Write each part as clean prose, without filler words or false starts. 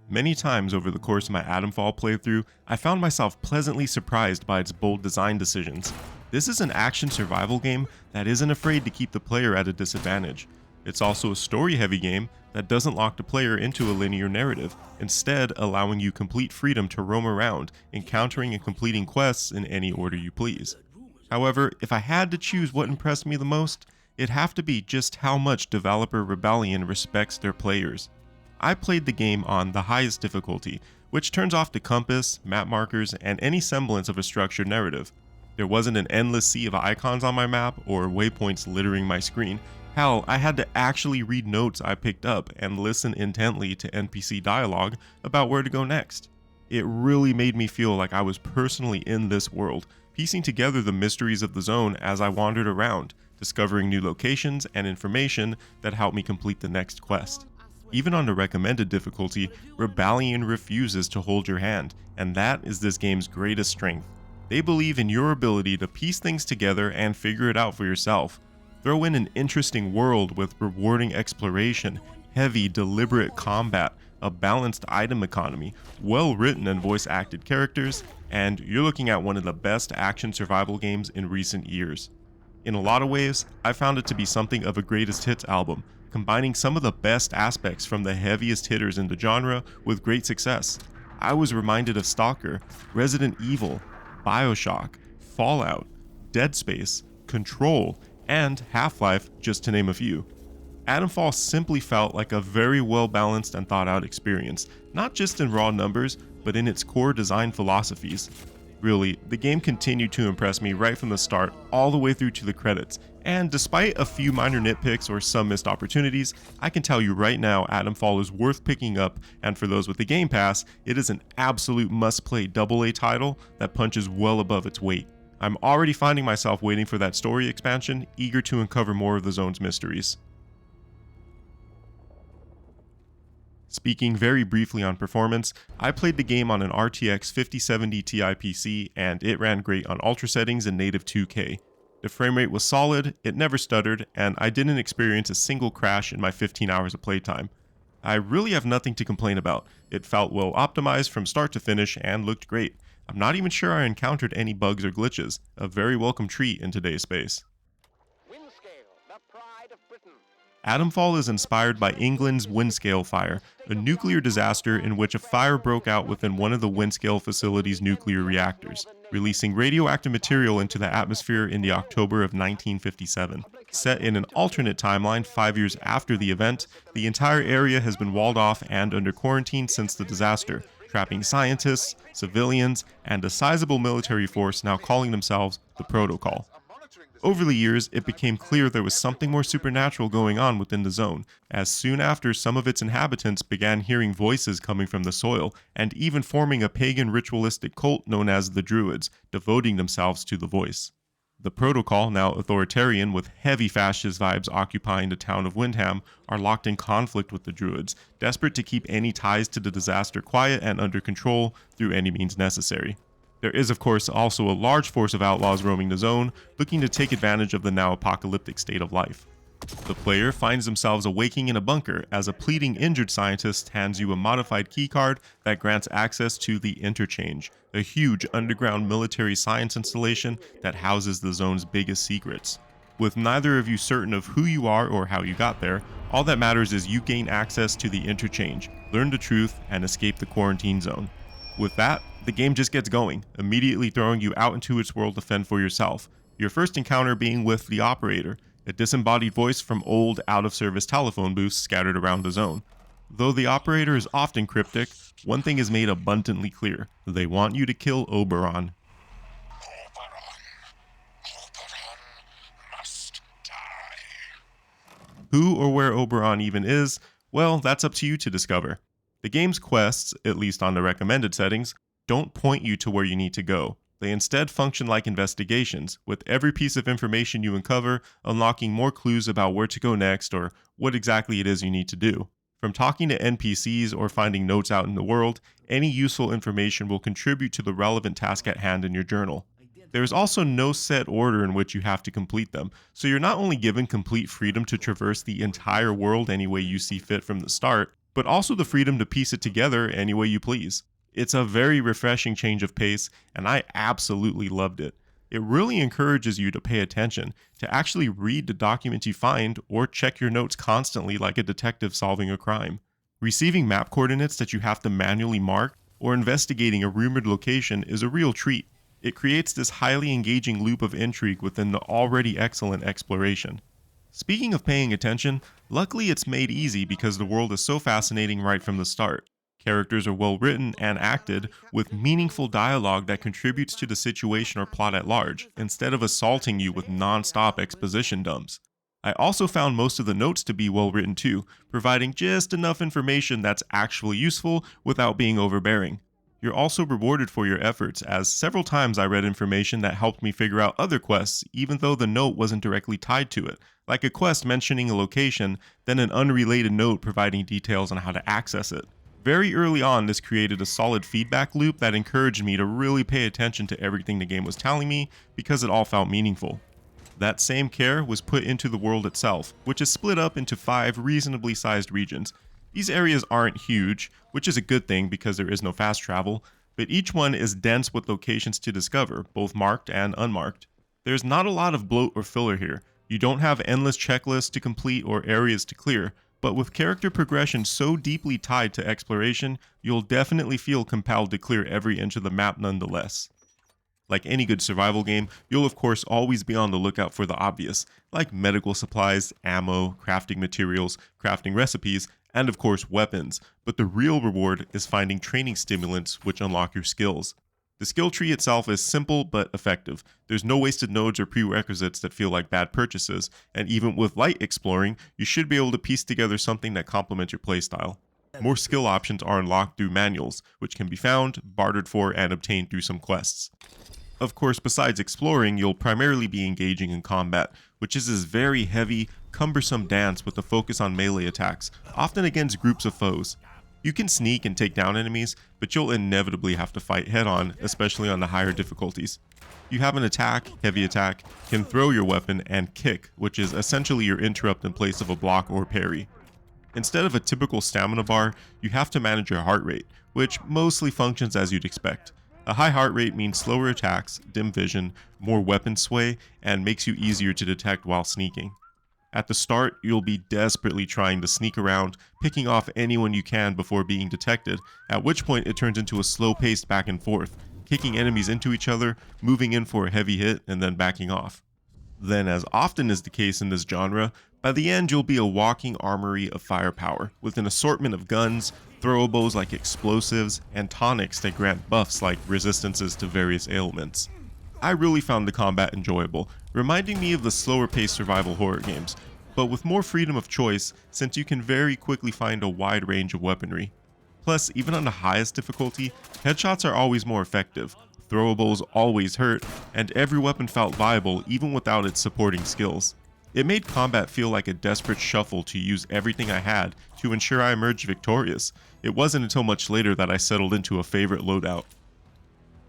Many times over the course of my Atomfall playthrough, I found myself pleasantly surprised by its bold design decisions. This is an action survival game that isn't afraid to keep the player at a disadvantage. It's also a story-heavy game that doesn't lock the player into a linear narrative, instead allowing you complete freedom to roam around, encountering and completing quests in any order you please. However, if I had to choose what impressed me the most, it'd have to be just how much developer Rebellion respects their players. I played the game on the highest difficulty, which turns off the compass, map markers, and any semblance of a structured narrative. There wasn't an endless sea of icons on my map or waypoints littering my screen. Hell, I had to actually read notes I picked up and listen intently to NPC dialogue about where to go next. It really made me feel like I was personally in this world, piecing together the mysteries of the zone as I wandered around, discovering new locations and information that helped me complete the next quest. Even on the recommended difficulty, Rebellion refuses to hold your hand, and that is this game's greatest strength. They believe in your ability to piece things together and figure it out for yourself. Throw in an interesting world with rewarding exploration, heavy, deliberate combat, a balanced item economy, well-written and voice-acted characters, and you're looking at one of the best action survival games in recent years. In a lot of ways, I found it to be something of a greatest hits album, combining some of the best aspects from the heaviest hitters in the genre with great success. I was reminded of S.T.A.L.K.E.R, Resident Evil, BioShock, Fallout, Dead Space, Control, and Half-Life, just to name a few. Atomfall simply felt like a very well-balanced and thought-out experience, not just in raw numbers, but in its core design philosophies. Really, the game continued to impress me right from the start all the way through to the credits, and despite a few minor nitpicks or some missed opportunities, I can tell you right now Atomfall is worth picking up, and for those with the Game Pass, it is an absolute must-play AA title that punches well above its weight. I'm already finding myself waiting for that story expansion, eager to uncover more of the zone's mysteries. Speaking very briefly on performance, I played the game on an RTX 5070 Ti PC and it ran great on ultra settings and native 2K. The frame rate was solid, it never stuttered, and I didn't experience a single crash in my 15 hours of playtime. I really have nothing to complain about. It felt well optimized from start to finish and looked great. I'm not even sure I encountered any bugs or glitches, a very welcome treat in today's space. Atomfall is inspired by England's Windscale fire, a nuclear disaster in which a fire broke out within one of the Windscale facility's nuclear reactors, releasing radioactive material into the atmosphere in the October of 1957. Set in an alternate timeline 5 years after the event, the entire area has been walled off and under quarantine since the disaster, trapping scientists, civilians, and a sizable military force now calling themselves the Protocol. Over the years, it became clear there was something more supernatural going on within the zone, as soon after some of its inhabitants began hearing voices coming from the soil, and even forming a pagan ritualistic cult known as the Druids, devoting themselves to the voice. The Protocol, now authoritarian with heavy fascist vibes occupying the town of Windham, are locked in conflict with the Druids, desperate to keep any ties to the disaster quiet and under control through any means necessary. There is of course also a large force of outlaws roaming the zone, looking to take advantage of the now apocalyptic state of life. The player finds themselves awaking in a bunker as a pleading injured scientist hands you a modified keycard that grants access to the Interchange, a huge underground military science installation that houses the zone's biggest secrets. With neither of you certain of who you are or how you got there, all that matters is you gain access to the Interchange, learn the truth, and escape the quarantine zone. With that, the game just gets going, immediately throwing you out into its world to fend for yourself, your first encounter being with the Operator, a disembodied voice from old, out-of-service telephone booths scattered around the zone. Though the Operator is often cryptic, one thing is made abundantly clear: they want you to kill Oberon. Oberon must die. Who or where Oberon even is, well, that's up to you to discover. The game's quests, at least on the recommended settings, don't point you to where you need to go. They instead function like investigations, with every piece of information you uncover unlocking more clues about where to go next or what exactly it is you need to do. From talking to NPCs or finding notes out in the world, any useful information will contribute to the relevant task at hand in your journal. There is also no set order in which you have to complete them, so you're not only given complete freedom to traverse the entire world any way you see fit from the start, but also the freedom to piece it together any way you please. It's a very refreshing change of pace, and I absolutely loved it. It really encourages you to pay attention, to actually read the documents you find, or check your notes constantly like a detective solving a crime. Receiving map coordinates that you have to manually mark, or investigating a rumored location is a real treat. It creates this highly engaging loop of intrigue within the already excellent exploration. Speaking of paying attention, luckily it's made easy because the world is so fascinating right from the start. Characters are well written and acted, with meaningful dialogue that contributes to the situation or plot at large, instead of assaulting you with non-stop exposition dumps. I also found most of the notes to be well written too, providing just enough information that's actually useful without being overbearing. You're also rewarded for your efforts, as several times I read information that helped me figure out other quests even though the note wasn't directly tied to it, like a quest mentioning a location, then an unrelated note providing details on how to access it. Very early on, this created a solid feedback loop that encouraged me to really pay attention to everything the game was telling me because it all felt meaningful. That same care was put into the world itself, which is split up into 5 reasonably sized regions. These areas aren't huge, which is a good thing because there is no fast travel, but each one is dense with locations to discover, both marked and unmarked. There's not a lot of bloat or filler here. You don't have endless checklists to complete or areas to clear, but with character progression so deeply tied to exploration, you'll definitely feel compelled to clear every inch of the map nonetheless. Like any good survival game, you'll of course always be on the lookout for the obvious, like medical supplies, ammo, crafting materials, crafting recipes, and of course weapons, but the real reward is finding training stimulants which unlock your skills. The skill tree itself is simple but effective. There's no wasted nodes or prerequisites that feel like bad purchases, and even with light exploring, you should be able to piece together something that complements your playstyle. More skill options are unlocked through manuals, which can be found, bartered for, and obtained through some quests. Of course, besides exploring, you'll primarily be engaging in combat, which is this very heavy, cumbersome dance with a focus on melee attacks, often against groups of foes. You can sneak and take down enemies, but you'll inevitably have to fight head-on, especially on the higher difficulties. You have an attack, heavy attack, can throw your weapon, and kick, which is essentially your interrupt in place of a block or parry. Instead of a typical stamina bar, you have to manage your heart rate, which mostly functions as you'd expect. A high heart rate means slower attacks, dim vision, more weapon sway, and makes you easier to detect while sneaking. At the start, you'll be desperately trying to sneak around, picking off anyone you can before being detected, at which point it turns into a slow-paced back and forth, kicking enemies into each other, moving in for a heavy hit, and then backing off. Then, as often is the case in this genre, by the end you'll be a walking armory of firepower, with an assortment of guns, throwables like explosives, and tonics that grant buffs like resistances to various ailments. I really found the combat enjoyable, reminding me of the slower-paced survival horror games, but with more freedom of choice since you can very quickly find a wide range of weaponry. Plus, even on the highest difficulty, headshots are always more effective, throwables always hurt, and every weapon felt viable even without its supporting skills. It made combat feel like a desperate shuffle to use everything I had to ensure I emerged victorious. It wasn't until much later that I settled into a favorite loadout.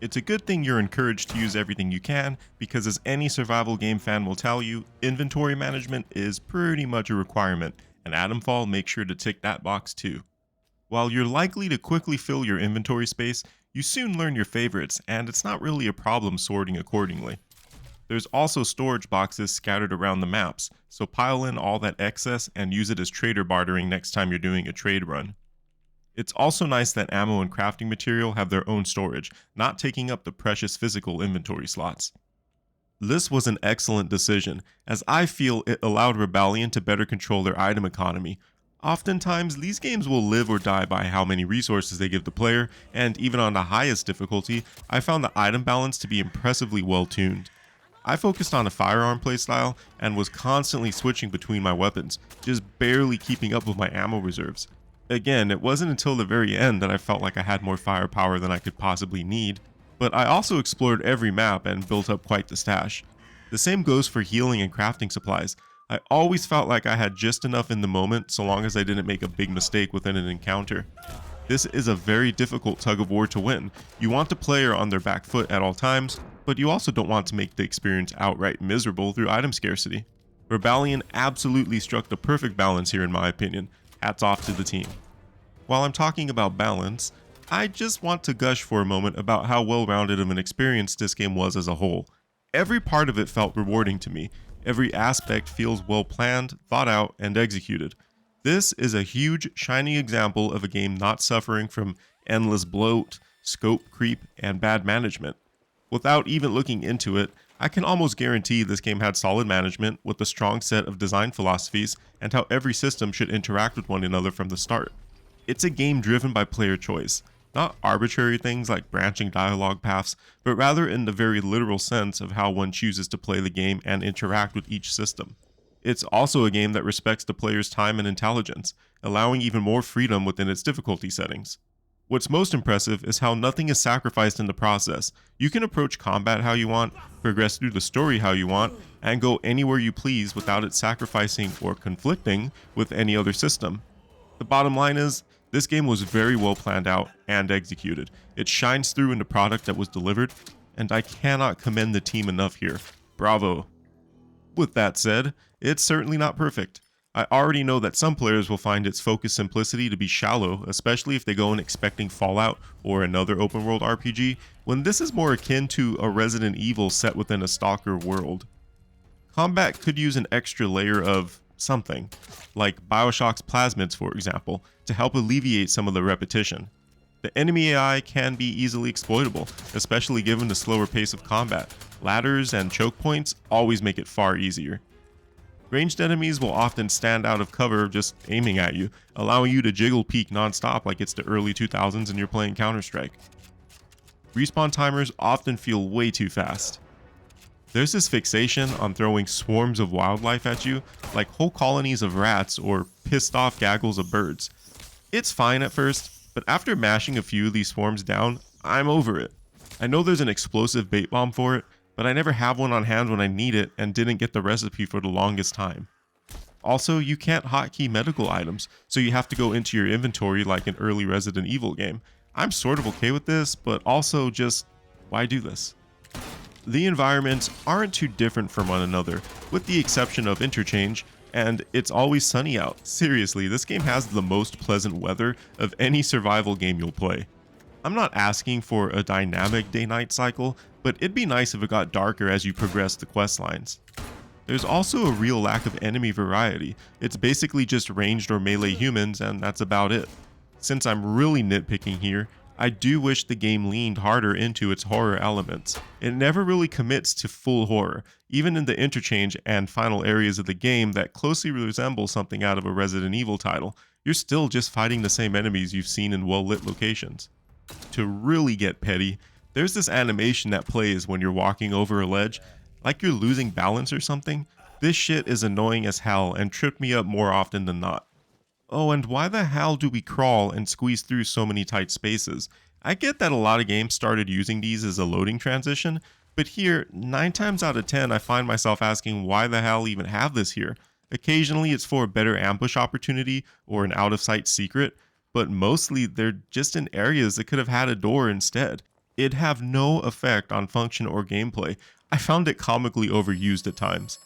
It's a good thing you're encouraged to use everything you can, because as any survival game fan will tell you, inventory management is pretty much a requirement, and Atomfall makes sure to tick that box too. While you're likely to quickly fill your inventory space, you soon learn your favorites, and it's not really a problem sorting accordingly. There's also storage boxes scattered around the maps, so pile in all that excess and use it as trader bartering next time you're doing a trade run. It's also nice that ammo and crafting material have their own storage, not taking up the precious physical inventory slots. This was an excellent decision, as I feel it allowed Rebellion to better control their item economy. Oftentimes, these games will live or die by how many resources they give the player, and even on the highest difficulty, I found the item balance to be impressively well tuned. I focused on a firearm playstyle and was constantly switching between my weapons, just barely keeping up with my ammo reserves. Again, it wasn't until the very end that I felt like I had more firepower than I could possibly need, but I also explored every map and built up quite the stash. The same goes for healing and crafting supplies. I always felt like I had just enough in the moment so long as I didn't make a big mistake within an encounter. This is a very difficult tug of war to win. You want the player on their back foot at all times, but you also don't want to make the experience outright miserable through item scarcity. Rebellion absolutely struck the perfect balance here in my opinion. Hats off to the team. While I'm talking about balance, I just want to gush for a moment about how well-rounded of an experience this game was as a whole. Every part of it felt rewarding to me. Every aspect feels well planned, thought out, and executed. This is a huge, shining example of a game not suffering from endless bloat, scope creep, and bad management. Without even looking into it, I can almost guarantee this game had solid management with a strong set of design philosophies and how every system should interact with one another from the start. It's a game driven by player choice, not arbitrary things like branching dialogue paths, but rather in the very literal sense of how one chooses to play the game and interact with each system. It's also a game that respects the player's time and intelligence, allowing even more freedom within its difficulty settings. What's most impressive is how nothing is sacrificed in the process. You can approach combat how you want, progress through the story how you want, and go anywhere you please without it sacrificing or conflicting with any other system. The bottom line is, this game was very well planned out and executed. It shines through in the product that was delivered, and I cannot commend the team enough here. Bravo. With that said, it's certainly not perfect. I already know that some players will find its focused simplicity to be shallow, especially if they go in expecting Fallout or another open world RPG, when this is more akin to a Resident Evil set within a S.T.A.L.K.E.R world. Combat could use an extra layer of something, like Bioshock's plasmids for example, to help alleviate some of the repetition. The enemy AI can be easily exploitable, especially given the slower pace of combat. Ladders and choke points always make it far easier. Ranged enemies will often stand out of cover just aiming at you, allowing you to jiggle peek non-stop like it's the early 2000s and you're playing Counter-Strike. Respawn timers often feel way too fast. There's this fixation on throwing swarms of wildlife at you, like whole colonies of rats or pissed off gaggles of birds. It's fine at first, but after mashing a few of these swarms down, I'm over it. I know there's an explosive bait bomb for it, but I never have one on hand when I need it and didn't get the recipe for the longest time. Also, you can't hotkey medical items, so you have to go into your inventory like an early Resident Evil game. I'm sort of okay with this, but also just, why do this? The environments aren't too different from one another, with the exception of interchange, and it's always sunny out. Seriously, this game has the most pleasant weather of any survival game you'll play. I'm not asking for a dynamic day-night cycle, but it'd be nice if it got darker as you progress the quest lines. There's also a real lack of enemy variety. It's basically just ranged or melee humans, and that's about it. Since I'm really nitpicking here, I do wish the game leaned harder into its horror elements. It never really commits to full horror, even in the interchange and final areas of the game that closely resemble something out of a Resident Evil title. You're still just fighting the same enemies you've seen in well-lit locations. To really get petty, there's this animation that plays when you're walking over a ledge, like you're losing balance or something. This shit is annoying as hell and tripped me up more often than not. Oh, and why the hell do we crawl and squeeze through so many tight spaces? I get that a lot of games started using these as a loading transition, but here, 9 times out of 10 I find myself asking why the hell even have this here. Occasionally it's for a better ambush opportunity or an out-of-sight secret, but mostly they're just in areas that could have had a door instead. It'd have no effect on function or gameplay. I found it comically overused at times.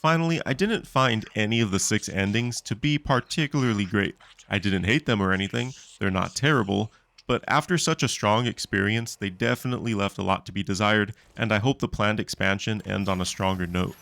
Finally, I didn't find any of the 6 endings to be particularly great. I didn't hate them or anything, they're not terrible, but after such a strong experience, they definitely left a lot to be desired, and I hope the planned expansion ends on a stronger note.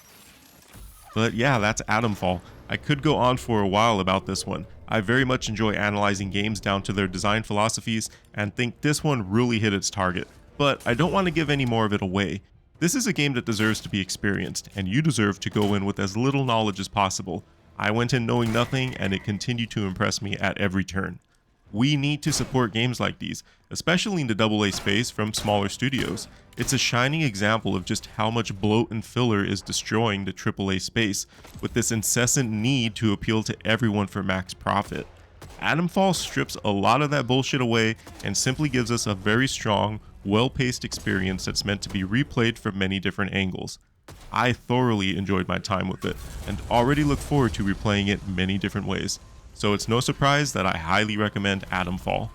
But yeah, that's Atomfall. I could go on for a while about this one. I very much enjoy analyzing games down to their design philosophies, and think this one really hit its target, but I don't want to give any more of it away. This is a game that deserves to be experienced, and you deserve to go in with as little knowledge as possible. I went in knowing nothing, and it continued to impress me at every turn. We need to support games like these, especially in the AA space from smaller studios. It's a shining example of just how much bloat and filler is destroying the AAA space, with this incessant need to appeal to everyone for max profit. Atomfall strips a lot of that bullshit away and simply gives us a very strong, well-paced experience that's meant to be replayed from many different angles. I thoroughly enjoyed my time with it, and already look forward to replaying it many different ways, so it's no surprise that I highly recommend Atomfall.